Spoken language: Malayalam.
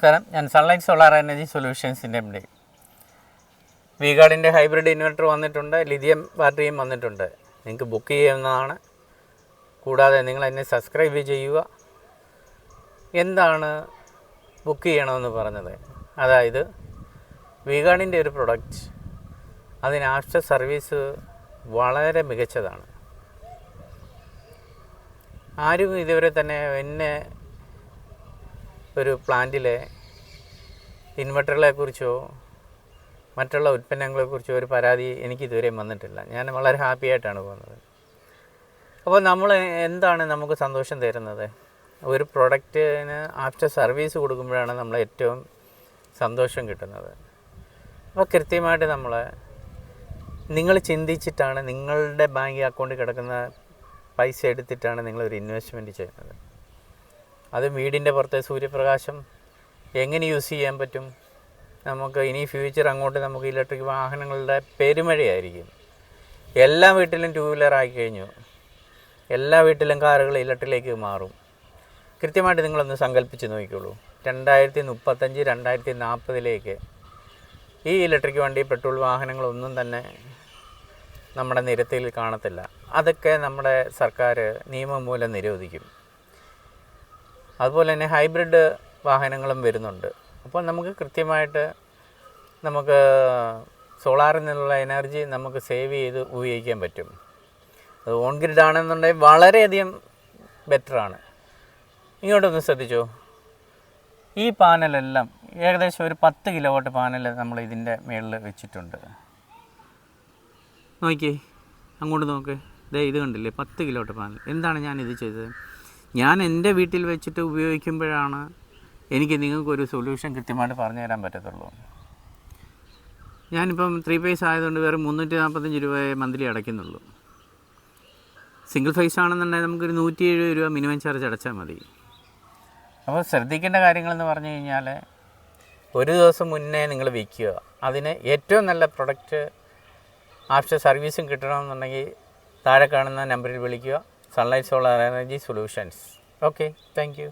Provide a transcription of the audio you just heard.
നമസ്കാരം, ഞാൻ സൺലൈറ്റ് സോളാർ എനർജി സൊല്യൂഷൻസിൻ്റെ എം ഡി. വി-ഗാർഡിൻ്റെ ഹൈബ്രിഡ് ഇൻവെർട്ടർ വന്നിട്ടുണ്ട്, ലിഥിയം ബാറ്ററിയും വന്നിട്ടുണ്ട്. നിങ്ങൾക്ക് ബുക്ക് ചെയ്യുന്നതാണ്. കൂടാതെ നിങ്ങൾ എന്നെ സബ്സ്ക്രൈബ് ചെയ്യുക. എന്താണ് ബുക്ക് ചെയ്യണമെന്ന് പറഞ്ഞത്? അതായത് വി-ഗാർഡിൻ്റെ ഒരു പ്രൊഡക്റ്റ്, അതിന് ആഫ്റ്റർ സർവീസ് വളരെ മികച്ചതാണ്. ആരും ഇതുവരെ തന്നെ എന്നെ ഒരു പ്ലാന്റിലെ ഇൻവെർട്ടറുകളെക്കുറിച്ചോ മറ്റുള്ള ഉൽപ്പന്നങ്ങളെക്കുറിച്ചോ ഒരു പരാതി എനിക്കിതുവരെയും വന്നിട്ടില്ല. ഞാൻ വളരെ ഹാപ്പി ആയിട്ടാണ് പോകുന്നത്. അപ്പോൾ നമ്മൾ എന്താണ് നമുക്ക് സന്തോഷം തരുന്നത്? ഒരു പ്രൊഡക്റ്റിന് ആഫ്റ്റർ സർവീസ് കൊടുക്കുമ്പോഴാണ് നമ്മൾ ഏറ്റവും സന്തോഷം കിട്ടുന്നത്. അപ്പോൾ കൃത്യമായിട്ട് നിങ്ങൾ ചിന്തിച്ചിട്ടാണ്, നിങ്ങളുടെ ബാങ്ക് അക്കൗണ്ടിൽ കിടക്കുന്ന പൈസ എടുത്തിട്ടാണ് നിങ്ങളൊരു ഇൻവെസ്റ്റ്മെൻറ്റ് ചെയ്യുന്നത്. അത് വീടിൻ്റെ പുറത്തെ സൂര്യപ്രകാശം എങ്ങനെ യൂസ് ചെയ്യാൻ പറ്റും? നമുക്ക് ഇനി ഫ്യൂച്ചർ അങ്ങോട്ട് നമുക്ക് ഇലക്ട്രിക് വാഹനങ്ങളുടെ പെരുമഴയായിരിക്കും. എല്ലാ വീട്ടിലും ടൂ വീലർ ആയിക്കഴിഞ്ഞു, എല്ലാ വീട്ടിലും കാറുകൾ ഇലക്ട്രിക്കിലേക്ക് മാറും. കൃത്യമായിട്ട് നിങ്ങളൊന്ന് സങ്കല്പിച്ച് നോക്കിക്കോളൂ. 2035 2040 ഈ ഇലക്ട്രിക് വണ്ടി, പെട്രോൾ വാഹനങ്ങളൊന്നും തന്നെ നമ്മുടെ നിരത്തിൽ കാണത്തില്ല. അതൊക്കെ നമ്മുടെ സർക്കാർ നിയമം മൂലം നിരോധിക്കും. അതുപോലെ തന്നെ ഹൈബ്രിഡ് വാഹനങ്ങളും വരുന്നുണ്ട്. അപ്പോൾ നമുക്ക് കൃത്യമായിട്ട് നമുക്ക് സോളാറിൽ നിന്നുള്ള എനർജി നമുക്ക് സേവ് ചെയ്ത് ഉപയോഗിക്കാൻ പറ്റും. അത് ഓൺ ഗ്രിഡ് ആണെന്നുണ്ടെങ്കിൽ വളരെയധികം ബെറ്ററാണ്. ഇങ്ങോട്ടൊന്ന് ശ്രദ്ധിച്ചോ. ഈ പാനലെല്ലാം ഏകദേശം ഒരു 10 കിലോവാട്ട് പാനൽ നമ്മൾ ഇതിൻ്റെ മുകളിൽ വെച്ചിട്ടുണ്ട്. നോക്കിയേ, അങ്ങോട്ട് നോക്ക്. ഇത് കണ്ടില്ലേ, 10 കിലോവാട്ട് പാനൽ. എന്താണ് ഞാനിത് ചെയ്തത്? ഞാൻ എൻ്റെ വീട്ടിൽ വെച്ചിട്ട് ഉപയോഗിക്കുമ്പോഴാണ് എനിക്ക് നിങ്ങൾക്കൊരു സൊല്യൂഷൻ കൃത്യമായിട്ട് പറഞ്ഞു തരാൻ പറ്റത്തുള്ളൂ. ഞാനിപ്പം 3 ഫേസ് ആയതുകൊണ്ട് വേറെ 345 രൂപയെ മന്ത്ലി അടയ്ക്കുന്നുള്ളൂ. സിംഗിൾ ഫേസ് ആണെന്നുണ്ടെങ്കിൽ നമുക്കൊരു 170 രൂപ മിനിമം ചാർജ് അടച്ചാൽ മതി. അപ്പോൾ ശ്രദ്ധിക്കേണ്ട കാര്യങ്ങളെന്ന് പറഞ്ഞു കഴിഞ്ഞാൽ, ഒരു ദിവസം മുന്നേ നിങ്ങൾ വിൽക്കുക. അതിന് ഏറ്റവും നല്ല പ്രൊഡക്റ്റ് ആഫ്റ്റർ സർവീസും കിട്ടണമെന്നുണ്ടെങ്കിൽ താഴെ കാണുന്ന നമ്പറിൽ വിളിക്കുക. Sunlight solar energy solutions. Okay, thank you.